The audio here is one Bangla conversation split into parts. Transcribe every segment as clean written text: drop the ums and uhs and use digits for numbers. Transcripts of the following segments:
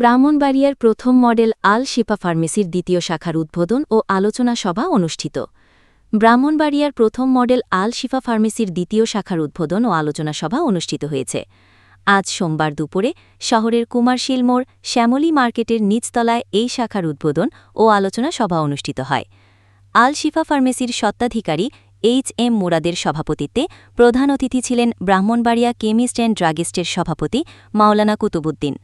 ব্রাহ্মণবাড়িয়ার প্রথম মডেল আল শিফা ফার্মেসির দ্বিতীয় শাখার উদ্বোধন ও আলোচনা সভা অনুষ্ঠিত। ব্রাহ্মণবাড়িয়ার প্রথম মডেল আল শিফা ফার্মেসির দ্বিতীয় শাখার উদ্বোধন ও আলোচনা সভা অনুষ্ঠিত হয়েছে। আজ সোমবার দুপুরে শহরের কুমারশীল মোড় শ্যামলী মার্কেটের নিচতলায় এই শাখার উদ্বোধন ও আলোচনা সভা অনুষ্ঠিত হয়। আল শিফা ফার্মেসির স্বত্বাধিকারী এইচ.এম. মুরাদের সভাপতিত্বে প্রধান অতিথি ছিলেন ব্রাহ্মণবাড়িয়া কেমিস্ট অ্যান্ড ড্রাগিস্টের সভাপতি মাওলানা কুতুবুদ্দিন।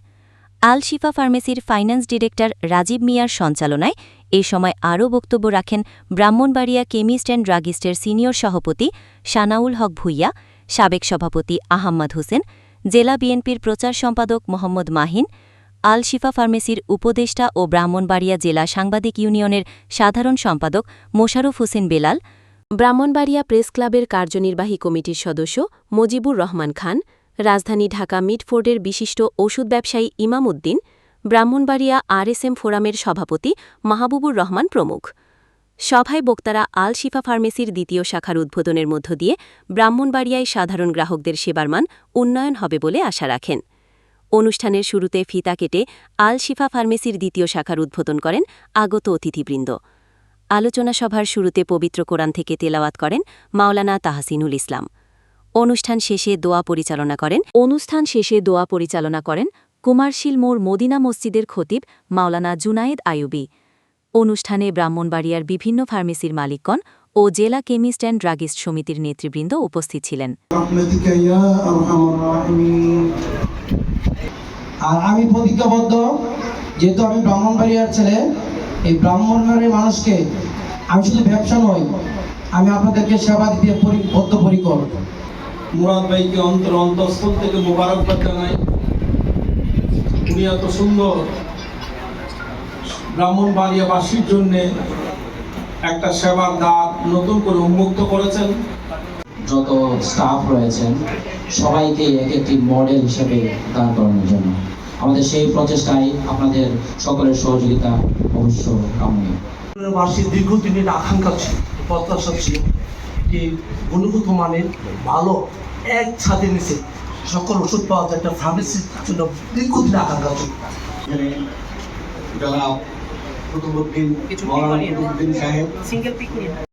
আল শিফা ফার্মেসির ফাইন্যান্স ডিরেক্টর রাজীব মিয়ার সঞ্চালনায় এ সময় আরও বক্তব্য রাখেন ব্রাহ্মণবাড়িয়া কেমিস্ট অ্যান্ড ড্রাগিস্টের সিনিয়র সভাপতি সানাউল হক ভূঁইয়া, সাবেক সভাপতি আহাম্মদ হোসেন, জেলা বিএনপির প্রচার সম্পাদক মোহাম্মদ মাহিন, আল শিফা ফার্মেসির উপদেষ্টা ও ব্রাহ্মণবাড়িয়া জেলা সাংবাদিক ইউনিয়নের সাধারণ সম্পাদক মোশাররফ হোসেন বেলাল, ব্রাহ্মণবাড়িয়া প্রেস ক্লাবের কার্যনির্বাহী কমিটির সদস্য মজিবুর রহমান খান, রাজধানী ঢাকা মিডফোর্ডের বিশিষ্ট ওষুধ ব্যবসায়ী ইমাম উদ্দিন, ব্রাহ্মণবাড়িয়া আরএসএম ফোরামের সভাপতি মাহবুবুর রহমান প্রমুখ। সভায় বক্তারা আল শিফা ফার্মেসির দ্বিতীয় শাখার উদ্বোধনের মধ্য দিয়ে ব্রাহ্মণবাড়িয়ায় সাধারণ গ্রাহকদের সেবার মান উন্নয়ন হবে বলে আশা রাখেন। অনুষ্ঠানের শুরুতে ফিতা কেটে আল শিফা ফার্মেসির দ্বিতীয় শাখার উদ্বোধন করেন আগত অতিথিবৃন্দ। আলোচনা সভার শুরুতে পবিত্র কোরআন থেকে তেলাওয়াত করেন মাওলানা তাহসিনুল ইসলাম। অনুষ্ঠান শেষে দোয়া পরিচালনা করেন কুমারশীল মোড় মদিনা মসজিদের খতিব মাওলানা জুনায়েদ আইয়ুবী। অনুষ্ঠানে ব্রাহ্মণবাড়িয়ার বিভিন্ন ফার্মেসির মালিকগণ ও জেলা কেমিস্ট অ্যান্ড ড্রাগিস্ট সমিতির নেতৃবৃন্দ উপস্থিত ছিলেন। আর আমি প্রতিজ্ঞাবদ্ধ, যেহেতু আমি ব্রাহ্মণবাড়িয়ার ছেলে, এই ব্রাহ্মণবাড়িয়ার মানুষকে আমি শুধু ব্যবসা নয়, আমি আপনাদেরকে সেবা দিতে বদ্ধপরিকর। মুরাদ ভাইকে অন্তঃস্থল থেকে মোবারকবাদ জানাই। উনি এত সুন্দর ব্রাহ্মণবাড়িয়াবাসীর জন্য একটা সেবার দ্বার নতুন করে উন্মুক্ত করেছেন। যত স্টাফ রয়েছেন সবাইকে এক একটি মডেল হিসেবে দাঁড় করানোর জন্য আমাদের সেই প্রচেষ্টায় আপনাদের সকলের সহযোগিতা অবশ্য কামনীয়। বাসীর দীর্ঘদিনের আকাঙ্ক্ষা ছিল, প্রত্যাশা ছিল যে গুণগত মানের ভালো এক ছাদের নিচে সকল ওষুধ পাওয়া যায় একটা ফার্মেসির জন্য দীর্ঘদিনের আকাঙ্ক্ষা ছিল। জনাব কুতুবুদ্দিন সাহেব